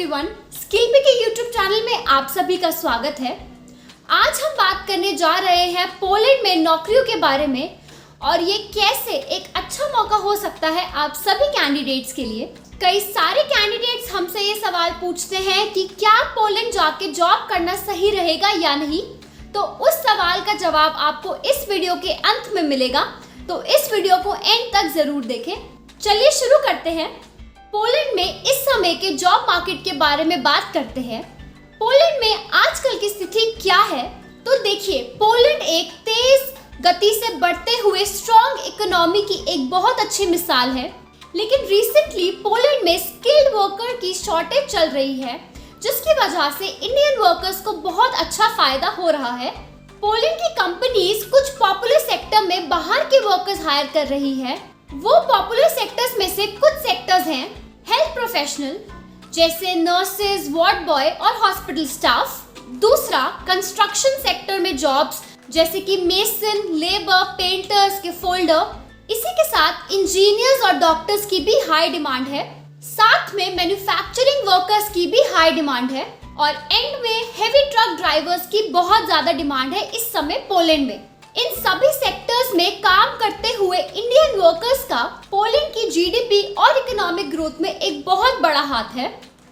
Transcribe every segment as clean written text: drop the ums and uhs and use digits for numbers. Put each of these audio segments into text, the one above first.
Everyone, skill पे के YouTube channel में आप सभी का स्वागत है। आज हम बात करने जा रहे हैं पोलैंड में नौकरियों के बारे में और ये कैसे एक अच्छा मौका हो सकता है आप सभी कैंडिडेट्स के लिए। कई सारे कैंडिडेट्स हमसे ये सवाल पूछते हैं कि क्या पोलैंड जाके जॉब करना सही रहेगा या नहीं, तो उस सवाल का जवाब आपको इस वीडियो के अंत में मिलेगा, तो इस वीडियो को एंड तक जरूर देखें। चलिए शुरू करते हैं। पोलैंड में इस समय के जॉब मार्केट के बारे में बात करते हैं। पोलैंड में आजकल की स्थिति क्या है, तो देखिए, पोलैंड एक तेज गति से बढ़ते हुए स्ट्रॉन्ग इकोनॉमी की एक बहुत अच्छी मिसाल है। लेकिन रिसेंटली पोलैंड में स्किल्ड वर्कर की शॉर्टेज चल रही है, जिसकी वजह से इंडियन वर्कर्स को बहुत अच्छा फायदा हो रहा है। पोलैंड की कंपनीज कुछ पॉपुलर सेक्टर में बाहर के वर्कर्स हायर कर रही है। वो पॉपुलर सेक्टर्स में से कुछ सेक्टर्स हैं हेल्थ प्रोफेशनल जैसे नर्सेज, वार्ड बॉय और हॉस्पिटल स्टाफ। दूसरा, कंस्ट्रक्शन सेक्टर में जॉब्स जैसे कि मेसन, लेबर, पेंटर्स के फोल्डर। इसी के साथ इंजीनियर्स और डॉक्टर्स की भी हाई डिमांड है। साथ में मैन्युफैक्चरिंग वर्कर्स की भी हाई डिमांड है और एंड में हेवी ट्रक ड्राइवर्स की बहुत ज्यादा डिमांड है इस समय पोलैंड में। इन सभी सेक्टर्स में काम करते हुए इंडियन वर्कर्स का पोलैंड की जीडीपी और इकोनॉमिक ग्रोथ में एक बहुत बड़ा हाथ है।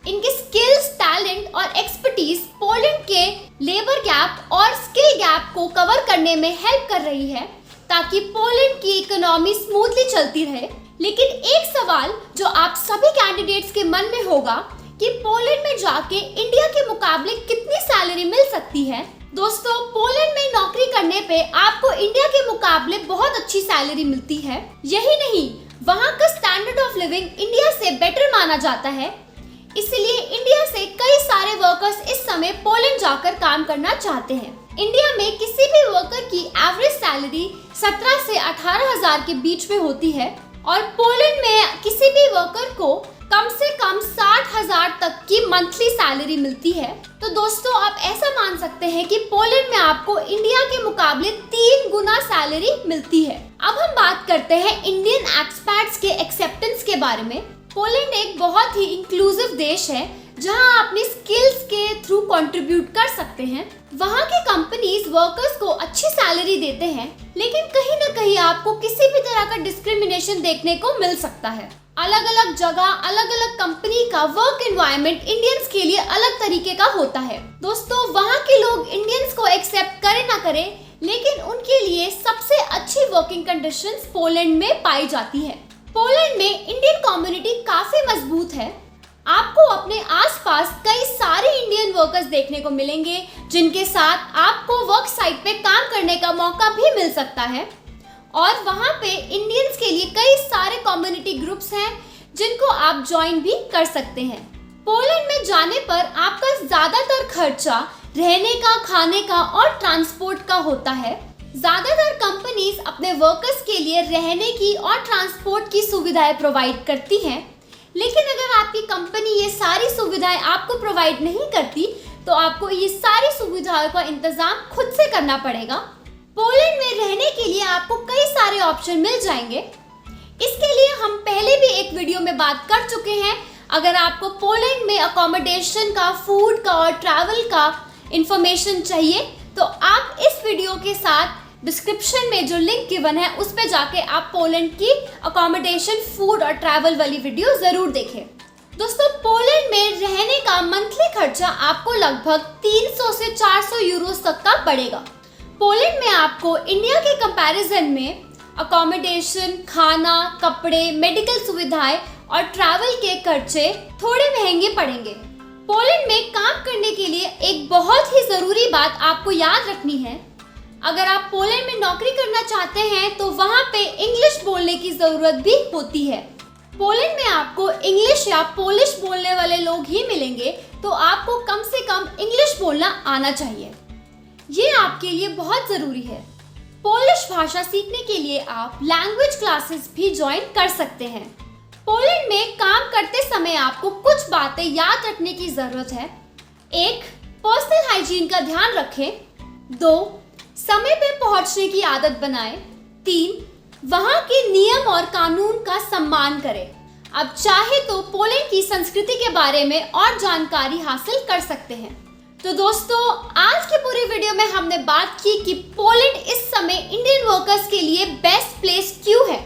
इनके स्किल्स, टैलेंट और एक्सपर्टीज पोलैंड के लेबर गैप और स्किल गैप को कवर करने में हेल्प कर रही है, ताकि पोलैंड की इकोनॉमी स्मूथली चलती रहे। लेकिन एक सवाल जो आप सभी कैंडिडेट्स के मन में होगा कि पोलैंड में जाके इंडिया के मुकाबले कितनी सैलरी मिल सकती है। दोस्तों, पोलैंड में नौकरी करने पे आपको इंडिया के मुकाबले बहुत अच्छी सैलरी मिलती है। यही नहीं, वहाँ का स्टैंडर्ड ऑफ लिविंग इंडिया से बेटर माना जाता है। इसलिए इंडिया से कई सारे वर्कर्स इस समय पोलैंड जाकर काम करना चाहते हैं। इंडिया में किसी भी वर्कर की एवरेज सैलरी 17 से 18,000 के बीच में होती है और पोलैंड में किसी भी वर्कर को कम से कम 60,000 तक की मंथली सैलरी मिलती है। तो दोस्तों, आप ऐसा मान सकते हैं कि पोलैंड में आपको इंडिया के मुकाबले 3 गुना सैलरी मिलती है। अब हम बात करते हैं इंडियन एक्सपैट्स के एक्सेप्टेंस के बारे में। पोलैंड एक बहुत ही इंक्लूसिव देश है, जहां आप अपनी स्किल्स के थ्रू कंट्रीब्यूट कर सकते हैं। वहां की कंपनीज वर्कर्स को अच्छी सैलरी देते हैं, लेकिन कहीं न कहीं आपको किसी भी तरह का डिस्क्रिमिनेशन देखने को मिल सकता है। अलग अलग जगह, अलग अलग कंपनी का वर्क एनवायरनमेंट इंडियंस के लिए अलग तरीके का होता है। दोस्तों, वहाँ के लोग इंडियंस को एक्सेप्ट करे ना करे, लेकिन उनके लिए सबसे अच्छी वर्किंग कंडीशंस पोलैंड में पाई जाती है। पोलैंड में इंडियन कम्युनिटी काफी मजबूत है। आपको अपने आसपास कई सारे इंडियन वर्कर्स देखने को मिलेंगे, जिनके साथ आपको वर्क साइट पे काम करने का मौका भी मिल सकता है। और वहाँ पे इंडियंस के लिए कई सारे कम्युनिटी ग्रुप्स हैं, जिनको आप ज्वाइन भी कर सकते हैं। पोलैंड में जाने पर आपका ज्यादातर खर्चा रहने का, खाने का और ट्रांसपोर्ट का होता है। ज्यादातर कंपनीज अपने वर्कर्स के लिए रहने की और ट्रांसपोर्ट की सुविधाएं प्रोवाइड करती हैं। लेकिन अगर आपकी कंपनी ये सारी सुविधाएं आपको प्रोवाइड नहीं करती, तो आपको ये सारी सुविधाओं का इंतजाम खुद से करना पड़ेगा। पोलैंड में रहने के लिए आपको कई सारे ऑप्शन मिल जाएंगे। इसके लिए हम पहले भी एक वीडियो में बात कर चुके हैं। अगर आपको पोलैंड में अकोमोडेशन का, फूड का और ट्रैवल का इंफॉर्मेशन चाहिए, तो आप इस वीडियो के साथ डिस्क्रिप्शन में जो लिंक गिवन है उस पे जाके आप पोलैंड की अकोमोडेशन, फूड और ट्रैवल वाली वीडियो जरूर देखें। दोस्तों, पोलैंड में रहने का मंथली खर्चा आपको लगभग 300 से 400 यूरोस तक का पड़ेगा। पोलैंड में आपको इंडिया के कंपैरिजन में अकोमोडेशन, खाना, कपड़े, मेडिकल सुविधाएं और ट्रैवल के खर्चे थोड़े महंगे पड़ेंगे। पोलैंड में काम करने के लिए एक बहुत ही जरूरी बात आपको याद रखनी है। अगर आप पोलैंड में नौकरी करना चाहते हैं, तो वहाँ पे इंग्लिश बोलने की जरूरत भी होती है। पोलैंड में आपको इंग्लिश या पोलिश बोलने वाले लोग ही मिलेंगे, तो आपको कम से कम इंग्लिश बोलना आना चाहिए। ये आपके लिए बहुत जरूरी है। पोलिश भाषा सीखने के लिए आप लैंग्वेज क्लासेस भी ज्वाइन कर सकते हैं। पोलैंड में काम करते समय आपको कुछ बातें याद रखने की जरूरत है। 1. पर्सनल हाइजीन का ध्यान रखें। 2. समय पे पहुंचने की आदत बनाएं। 3. वहाँ के नियम और कानून का सम्मान करें। आप चाहे तो पोलैंड की संस्कृति के बारे में और जानकारी हासिल कर सकते हैं। तो दोस्तों, आज के पूरी वीडियो में हमने बात की कि पोलैंड इस समय इंडियन वर्कर्स के लिए बेस्ट प्लेस क्यों है।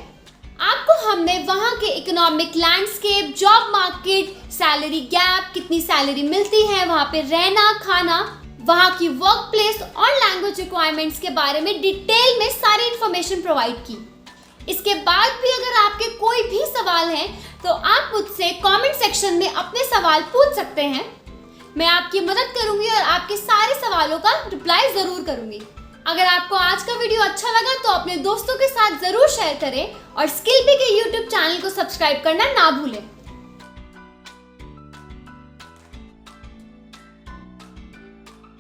आपको हमने वहाँ के economic landscape, job market, salary gap, कितनी सैलरी मिलती है, वहाँ पे रहना खाना, वहाँ की वर्क प्लेस और लैंग्वेज रिक्वायरमेंट्स के बारे में डिटेल में सारी इंफॉर्मेशन प्रोवाइड की। इसके बाद भी अगर आपके कोई भी सवाल हैं तो आप मुझसे कमेंट सेक्शन में अपने सवाल पूछ सकते हैं। मैं आपकी मदद करूंगी और आपके सारे सवालों का रिप्लाई जरूर करूंगी। अगर आपको आज का वीडियो अच्छा लगा तो अपने दोस्तों के साथ जरूर शेयर करें और स्किल पी के यूट्यूब चैनल को सब्सक्राइब करना ना भूलें।